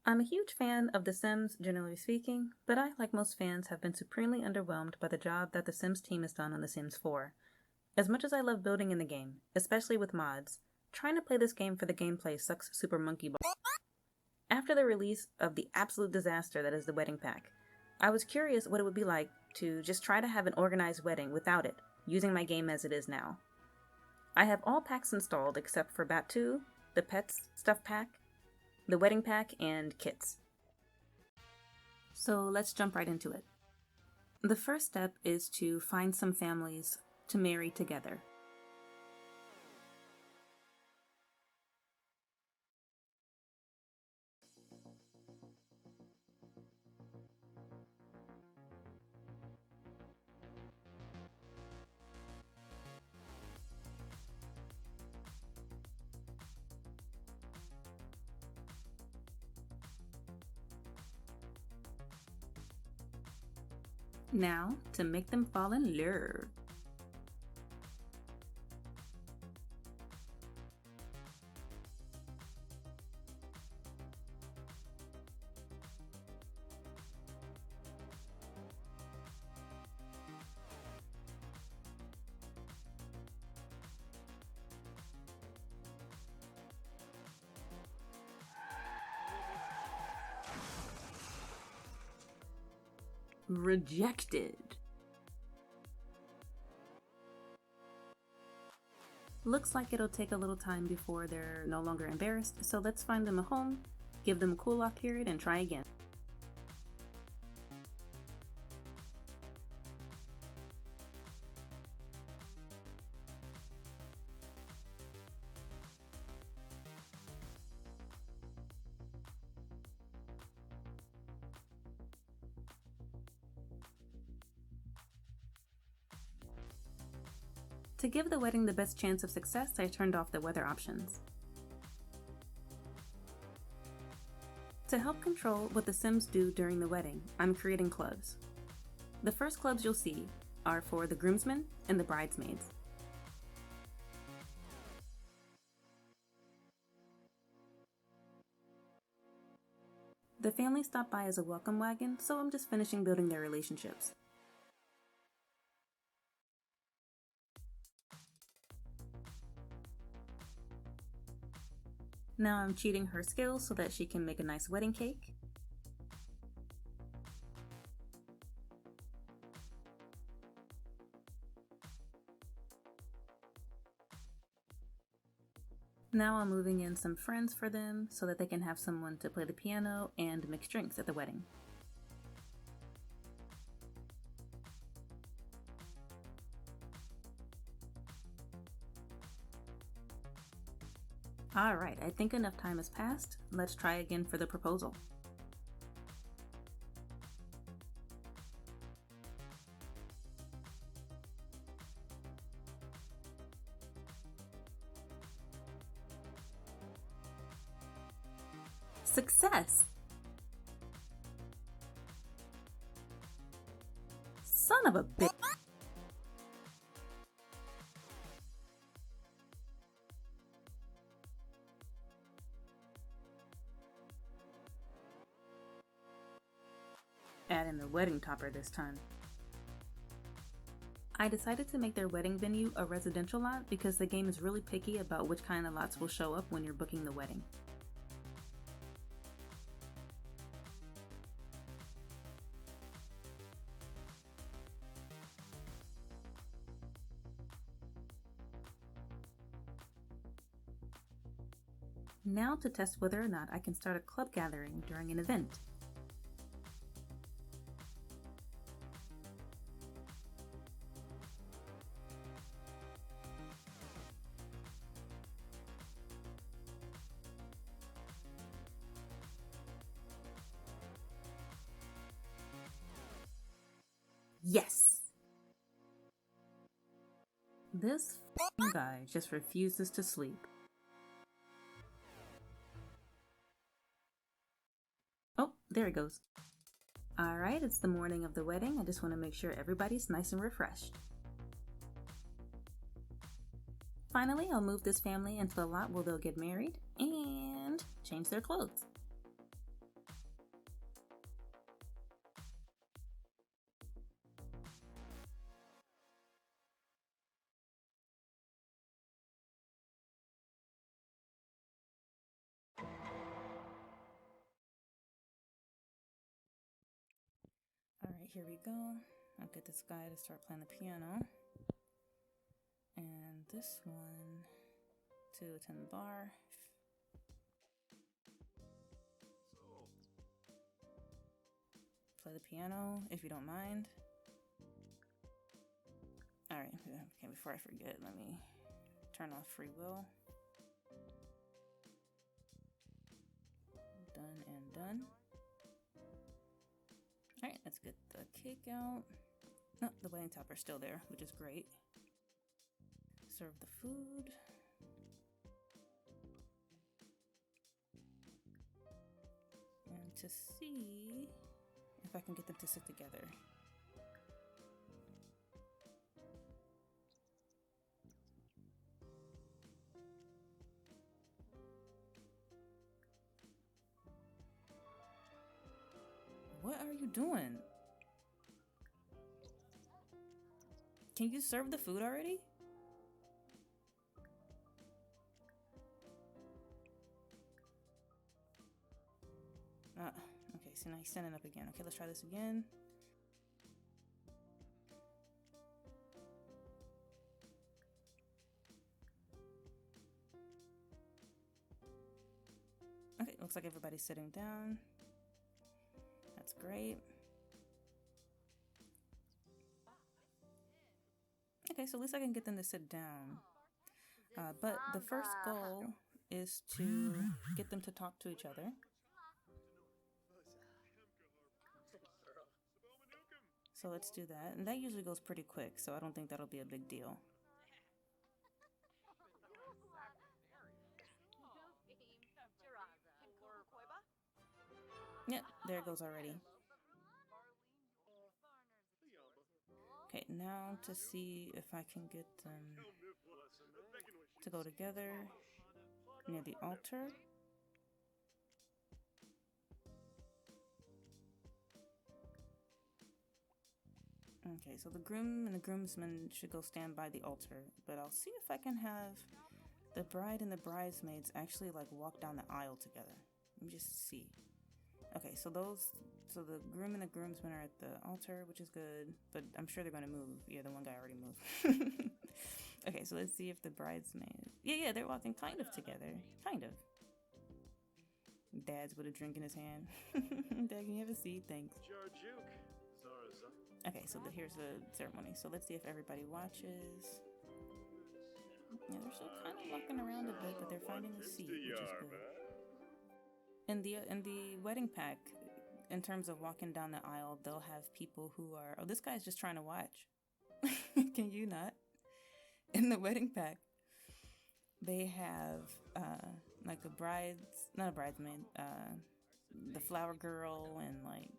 I'm a huge fan of The Sims, generally speaking, but I, like most fans, have been supremely underwhelmed by the job that The Sims team has done on The Sims 4. As much as I love building in the game, especially with mods, trying to play this game for the gameplay sucks super monkey ball. After the release of the absolute disaster that is the wedding pack, I was curious what it would be like to just try to have an organized wedding without it, using my game as it is now. I have all packs installed except for Bat2, the Pets Stuff Pack, the Wedding Pack, and Kits. So let's jump right into it. The first step is to find some families to marry together. Now, to make them fall in love. Rejected. Looks like it'll take a little time before they're no longer embarrassed, so let's find them a home, give them a cool off period, and try again. To give the wedding the best chance of success, I turned off the weather options. To help control what the Sims do during the wedding, I'm creating clubs. The first clubs you'll see are for the groomsmen and the bridesmaids. The family stopped by as a welcome wagon, so I'm just finishing building their relationships. Now I'm cheating her skills so that she can make a nice wedding cake. Now I'm moving in some friends for them so that they can have someone to play the piano and mix drinks at the wedding. Alright, I think enough time has passed. Let's try again for the proposal. Success! Son of a bitch! Add in the wedding topper this time. I decided to make their wedding venue a residential lot because the game is really picky about which kind of lots will show up when you're booking the wedding. Now to test whether or not I can start a club gathering during an event. Yes! This guy just refuses to sleep. Oh, there he goes. Alright, it's the morning of the wedding. I just want to make sure everybody's nice and refreshed. Finally, I'll move this family into the lot where they'll get married and change their clothes. here we go. I'll get this guy to start playing the piano. And this one to attend the bar. Play the piano, if you don't mind. Alright, okay, before I forget, let me turn off free will. Done and done. Alright, let's get the cake out. No, the wedding topper's still there, which is great. Serve the food. And to see if I can get them to sit together. What are you doing? Can you serve the food already? Okay, so now he's standing up again. Okay, let's try this again. Okay, looks like everybody's sitting down. That's great. Okay, so at least I can get them to sit down. But the first goal is to get them to talk to each other. So let's do that. And that usually goes pretty quick, so I don't think that'll be a big deal. Yep, there it goes already. Okay, now to see if I can get them to go together near the altar. Okay, so the groom and the groomsmen should go stand by the altar, but I'll see if I can have the bride and the bridesmaids actually like walk down the aisle together. Let me just see. Okay, so the groom and the groomsmen are at the altar, which is good, but I'm sure they're gonna move. Yeah, the one guy already moved. Okay, so let's see if the bridesmaids. Yeah, they're walking kind of together. Kind of. Dad's with a drink in his hand. Dad, can you have a seat? Thanks. Okay, so here's the ceremony. So let's see if everybody watches. Yeah, they're still kind of walking around a bit, but they're finding a seat, which is good. In the wedding pack, in terms of walking down the aisle, they'll have people who are, oh, this guy's just trying to watch. Can you not? In the wedding pack, they have like not a bridesmaid, the flower girl, and like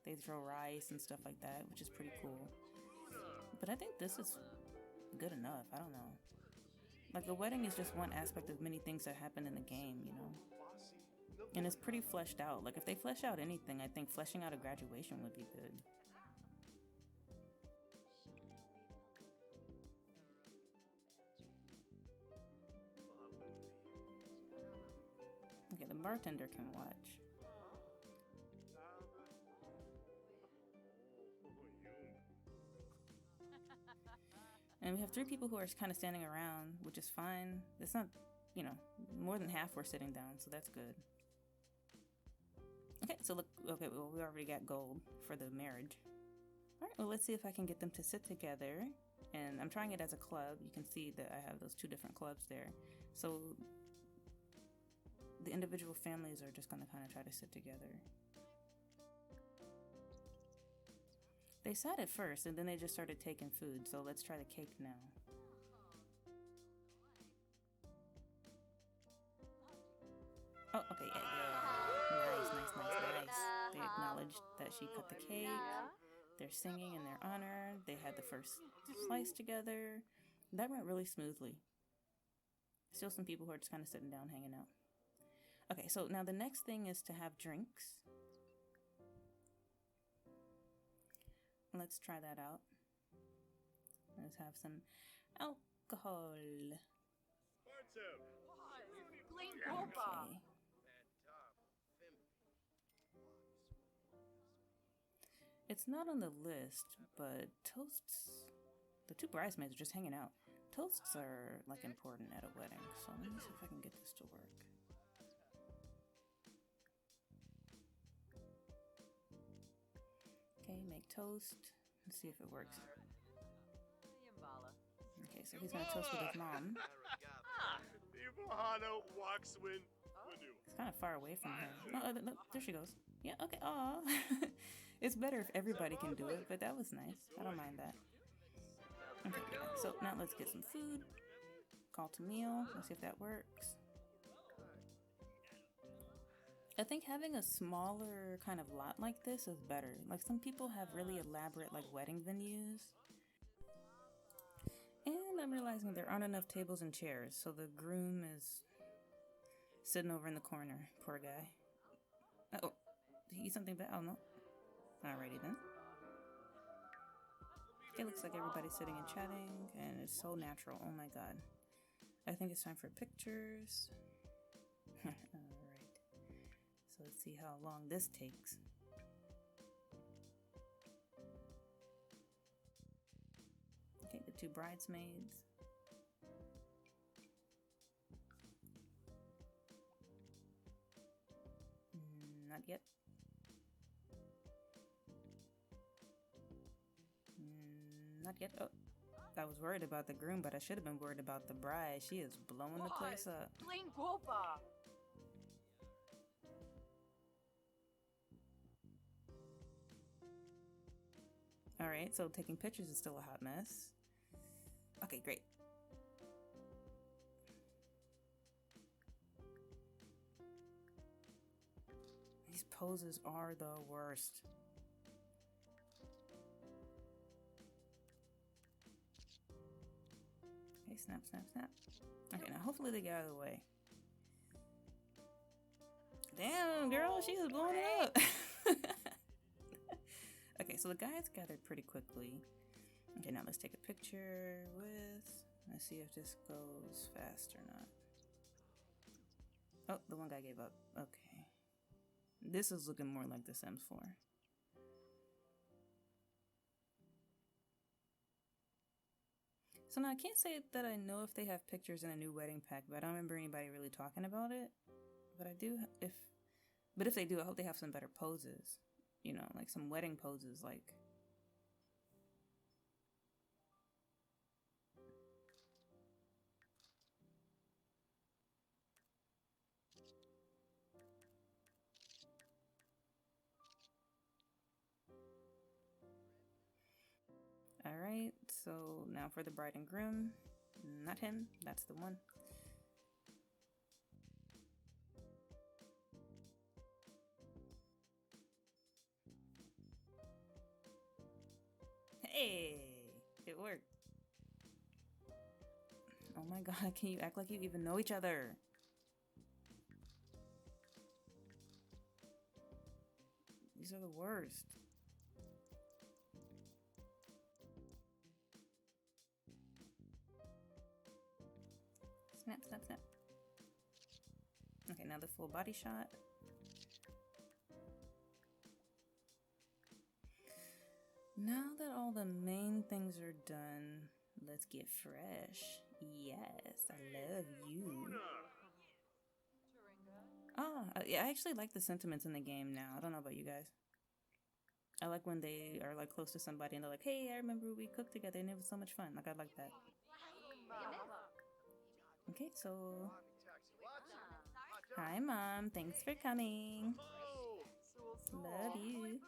they throw rice and stuff like that, which is pretty cool. But I think this is good enough. I don't know. Like, the wedding is just one aspect of many things that happen in the game, you know? And it's pretty fleshed out. Like, if they flesh out anything, I think fleshing out a graduation would be good. Okay, the bartender can watch. And we have 3 people who are kind of standing around, which is fine. It's not, you know, more than half were sitting down, so that's good. Okay, so look, okay, well, we already got gold for the marriage. Alright, well, let's see if I can get them to sit together. And I'm trying it as a club. You can see that I have those 2 different clubs there. So the individual families are just going to kind of try to sit together. They sat at first, and then they just started taking food, so let's try the cake now. Oh, okay, yeah. Nice. They acknowledged that she cut the cake. They're singing in their honor. They had the first slice together. That went really smoothly. Still some people who are just kind of sitting down, hanging out. Okay, so now the next thing is to have drinks. Let's try that out. Let's have some alcohol. Okay. It's not on the list, but toasts... The two bridesmaids are just hanging out. Toasts are, like, important at a wedding, so let me see if I can get this to work. Okay, make toast. Let's see if it works. Okay, so he's gonna toast with his mom. It's kind of far away from her. Oh, no, there she goes. Yeah, okay, aw. It's better if everybody can do it, but that was nice. I don't mind that. Okay, yeah. So now let's get some food. Call to meal. Let's see if that works. I think having a smaller kind of lot like this is better. Like, some people have really elaborate, like, wedding venues. And I'm realizing there aren't enough tables and chairs, so the groom is sitting over in the corner. Poor guy. Oh, did he eat something bad? Oh, no. Alrighty then. Okay, looks like everybody's sitting and chatting, and it's so natural. Oh my god. I think it's time for pictures. Alright. So let's see how long this takes. Okay, the two bridesmaids. Not yet. Not yet. Oh, I was worried about the groom, but I should have been worried about the bride. She is blowing the place up. Alright, so taking pictures is still a hot mess. Okay, great. These poses are the worst. Okay, snap, snap, snap. Okay, now hopefully they get out of the way. Damn, girl, she is blowing it up. Okay, so the guys gathered pretty quickly. Okay, now let's take a picture with... Let's see if this goes fast or not. Oh, the one guy gave up. Okay. This is looking more like The Sims 4. So now I can't say that I know if they have pictures in a new wedding pack, but I don't remember anybody really talking about it. But I do, but if they do, I hope they have some better poses. You know, like some wedding poses, like... Alright, so now for the bride and groom. Not him, that's the one. Hey, it worked. Oh my god, can you act like you even know each other? These are the worst. Snap, snap, snap. Okay, now the full body shot. Now that all the main things are done, let's get fresh. Yes, I love you. Yeah, I actually like the sentiments in the game now. I don't know about you guys. I like when they are like close to somebody and they're like, hey, I remember we cooked together and it was so much fun. Like, I like that. Okay, so... Hi, Mom. Thanks for coming. Love you.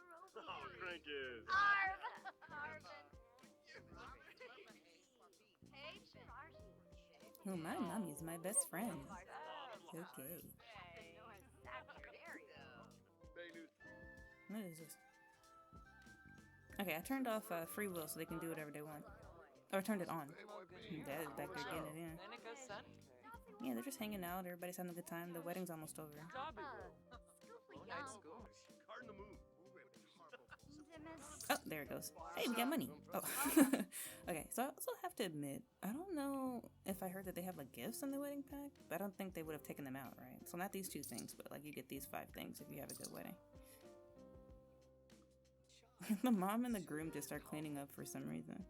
Oh, my mommy is my best friend. Okay. What is this? Okay, I turned off free will so they can do whatever they want. Or turned it on. Dad is back there getting it in. Yeah, they're just hanging out. Everybody's having a good time. The wedding's almost over. Oh, there it goes. Hey, we got money. Oh. Okay, so I also have to admit, I don't know if I heard that they have like gifts in the wedding pack, but I don't think they would have taken them out, right? So not these 2 things, but like you get these 5 things if you have a good wedding. The mom and the groom just start cleaning up for some reason.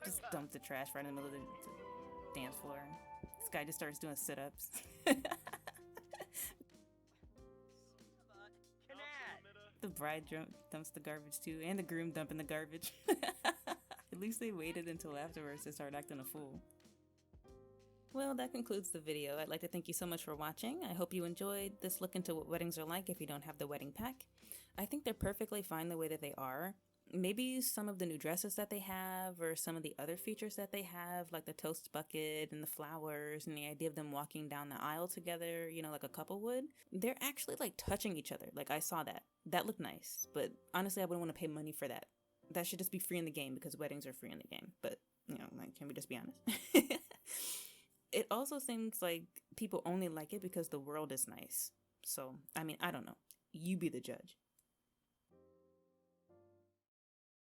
Just dump the trash right in the middle of the dance floor. This guy just starts doing sit-ups. The bride dumps the garbage too, and the groom dumping the garbage. At least they waited until afterwards to start acting a fool. Well, that concludes the video. I'd like to thank you so much for watching. I hope you enjoyed this look into what weddings are like if you don't have the wedding pack. I think they're perfectly fine the way that they are. Maybe some of the new dresses that they have, or some of the other features that they have, like the toast bucket and the flowers and the idea of them walking down the aisle together, you know, like a couple would. They're actually like touching each other. Like I saw that. That looked nice, but honestly I wouldn't want to pay money for that. That should just be free in the game because weddings are free in the game. But, you know, like, can we just be honest? It also seems like people only like it because the world is nice. So, I mean, I don't know. You be the judge.